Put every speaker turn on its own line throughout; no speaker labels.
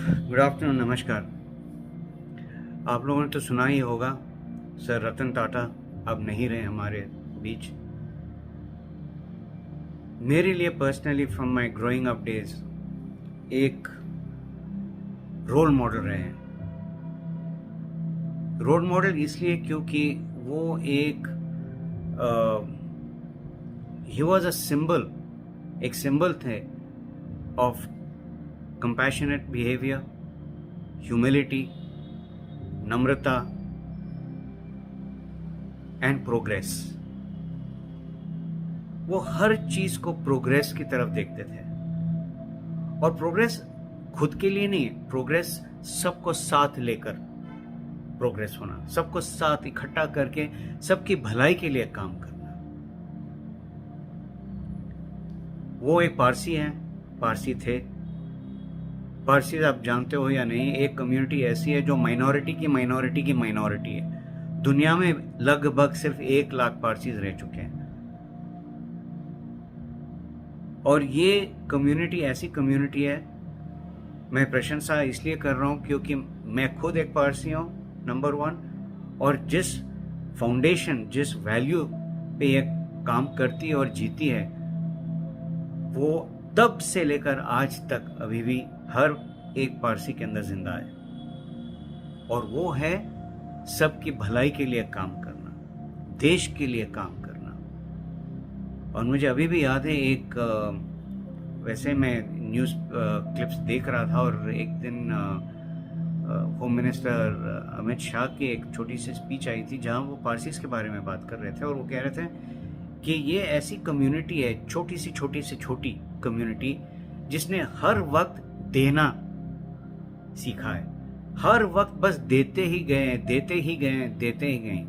Good afternoon, नमस्कार। आप लोगों ने तो सुना ही होगा, सर रतन टाटा अब नहीं रहे हमारे बीच। मेरे लिए personally from my growing up days एक रोल मॉडल रहे हैं। रोल मॉडल इसलिए क्योंकि वो एक ही वॉज अ सिंबल, एक सिंबल थे of compassionate behavior, humility, Namrata and progress. वो हर चीज को प्रोग्रेस की तरफ देखते थे, और प्रोग्रेस खुद के लिए नहीं, प्रोग्रेस सबको साथ लेकर प्रोग्रेस होना, सबको साथ इकट्ठा करके सबकी भलाई के लिए काम करना। वो एक पारसी हैं, पारसी थे। पारसी आप जानते हो या नहीं, एक कम्युनिटी ऐसी है जो माइनॉरिटी की माइनॉरिटी की माइनॉरिटी है। दुनिया में लगभग सिर्फ 1 लाख पारसीज रह चुके हैं, और ये कम्युनिटी ऐसी कम्युनिटी है। मैं प्रशंसा इसलिए कर रहा हूं क्योंकि मैं खुद एक पारसी हूं, नंबर 1, और जिस फाउंडेशन, जिस वैल्यू पे ये काम करती है और जीती है, वो तब से लेकर आज तक अभी भी हर एक पारसी के अंदर जिंदा है, और वो है सबकी भलाई के लिए काम करना, देश के लिए काम करना। और मुझे अभी भी याद है, एक वैसे मैं न्यूज़ क्लिप्स देख रहा था, और एक दिन होम मिनिस्टर अमित शाह की एक छोटी सी स्पीच आई थी जहां वो पारसीज के बारे में बात कर रहे थे, और वो कह रहे थे कि ये ऐसी कम्युनिटी है, छोटी से छोटी कम्युनिटी, जिसने हर वक्त देना सीखा है। हर वक्त बस देते ही गए, देते ही गए, देते ही गए,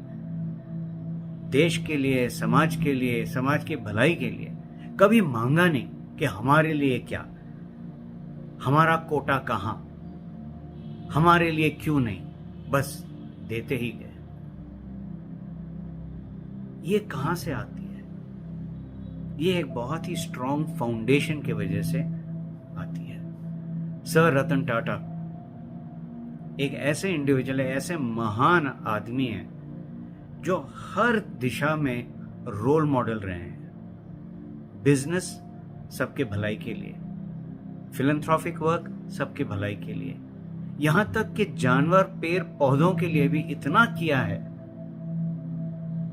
देश के लिए, समाज के लिए, समाज की भलाई के लिए। कभी मांगा नहीं कि हमारे लिए क्या, हमारा कोटा कहाँ, हमारे लिए क्यों नहीं, बस देते ही गए। ये कहां से आती है? ये एक बहुत ही स्ट्रॉन्ग फाउंडेशन की वजह से आती है। सर रतन टाटा एक ऐसे इंडिविजुअल है, ऐसे महान आदमी हैं जो हर दिशा में रोल मॉडल रहे हैं। बिजनेस सबके भलाई के लिए, फिलैंथ्रोपिक वर्क सबके भलाई के लिए, यहां तक कि जानवर, पेड़ पौधों के लिए भी इतना किया है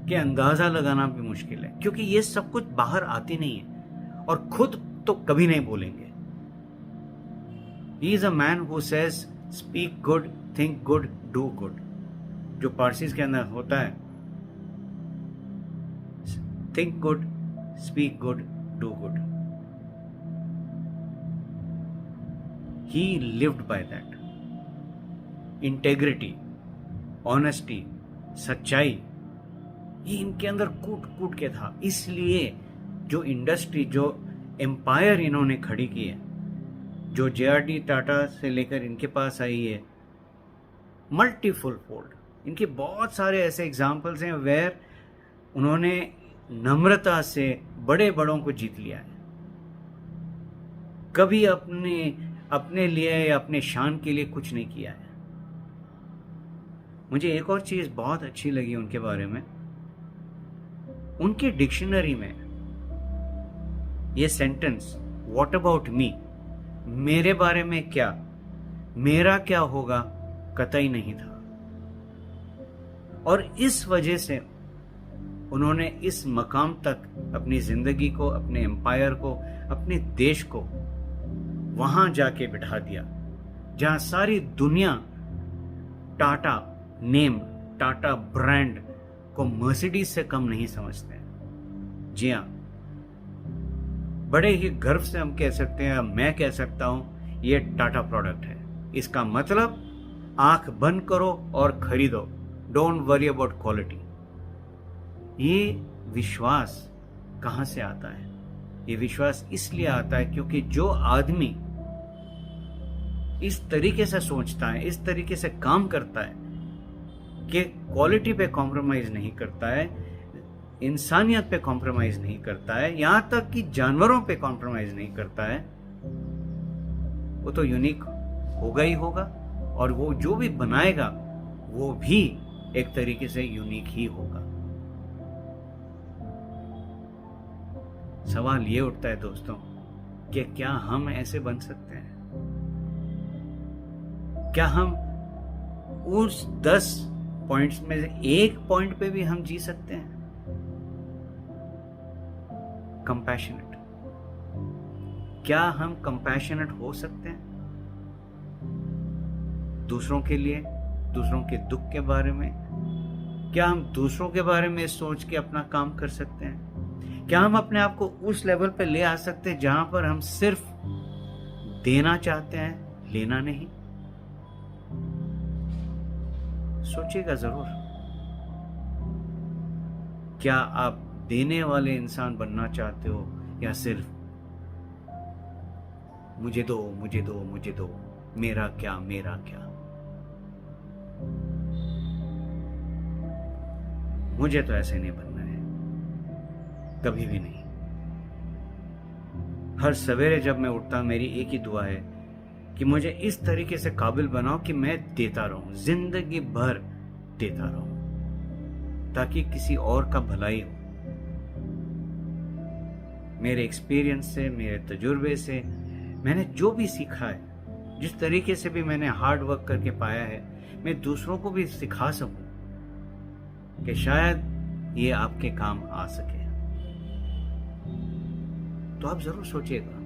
कि अंदाजा लगाना भी मुश्किल है, क्योंकि ये सब कुछ बाहर आती नहीं है, और खुद तो कभी नहीं बोलेंगे। He is a man who says speak good, think good, do good, जो पारसीज के अंदर होता है, think good, speak good, do good. He lived by that. Integrity, honesty, सच्चाई, ये इनके अंदर कूट कूट के था। इसलिए जो इंडस्ट्री, जो एम्पायर इन्होंने खड़ी की है, जो JRD टाटा से लेकर इनके पास आई है, मल्टीफुल फोल्ड। इनके बहुत सारे ऐसे एग्जाम्पल्स हैं वेयर उन्होंने नम्रता से बड़े बड़ों को जीत लिया है। कभी अपने लिए या अपने शान के लिए कुछ नहीं किया है। मुझे एक और चीज बहुत अच्छी लगी उनके बारे में, उनके डिक्शनरी में ये सेंटेंस, व्हाट अबाउट मी, मेरे बारे में क्या, मेरा क्या होगा, कतई नहीं था। और इस वजह से उन्होंने इस मकाम तक अपनी जिंदगी को, अपने एम्पायर को, अपने देश को वहां जाके बिठा दिया जहां सारी दुनिया टाटा नेम, टाटा ब्रांड को मर्सिडीज से कम नहीं समझते हैं। जी हाँ, बड़े ही गर्व से हम कह सकते हैं, मैं कह सकता हूं, ये टाटा प्रोडक्ट है। इसका मतलब आंख बंद करो और खरीदो, डोंट वरी अबाउट क्वालिटी। ये विश्वास कहां से आता है? ये विश्वास इसलिए आता है क्योंकि जो आदमी इस तरीके से सोचता है, इस तरीके से काम करता है कि क्वालिटी पे कॉम्प्रोमाइज नहीं करता है, इंसानियत पे कॉम्प्रोमाइज नहीं करता है, यहां तक कि जानवरों पे कॉम्प्रोमाइज नहीं करता है, वो तो यूनिक होगा ही होगा, और वो जो भी बनाएगा वो भी एक तरीके से यूनिक ही होगा। सवाल ये उठता है दोस्तों कि क्या हम ऐसे बन सकते हैं? क्या हम उस 10 पॉइंट्स में से एक पॉइंट पे भी हम जी सकते हैं? कंपैशनेट, क्या हम कंपैशनेट हो सकते हैं दूसरों के लिए, दूसरों के दुख के बारे में? क्या हम दूसरों के बारे में सोच के अपना काम कर सकते हैं? क्या हम अपने आप को उस लेवल पे ले आ सकते हैं जहां पर हम सिर्फ देना चाहते हैं, लेना नहीं? सोचिएगा जरूर। क्या आप देने वाले इंसान बनना चाहते हो, या सिर्फ मुझे दो मुझे दो मुझे दो, मेरा क्या मेरा क्या? मुझे तो ऐसे नहीं बनना है, कभी भी नहीं। हर सवेरे जब मैं उठता हूं, मेरी एक ही दुआ है कि मुझे इस तरीके से काबिल बनाओ कि मैं देता रहूं, जिंदगी भर देता रहूं, ताकि किसी और का भलाई हो। मेरे एक्सपीरियंस से, मेरे तजुर्बे से मैंने जो भी सीखा है, जिस तरीके से भी मैंने हार्ड वर्क करके पाया है, मैं दूसरों को भी सिखा सकूं कि शायद ये आपके काम आ सके। तो आप जरूर सोचिएगा,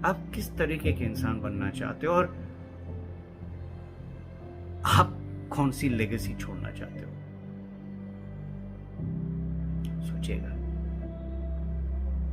आप किस तरीके के इंसान बनना चाहते हो, और आप कौन सी लेगेसी छोड़ना चाहते हो? सोचिएगा।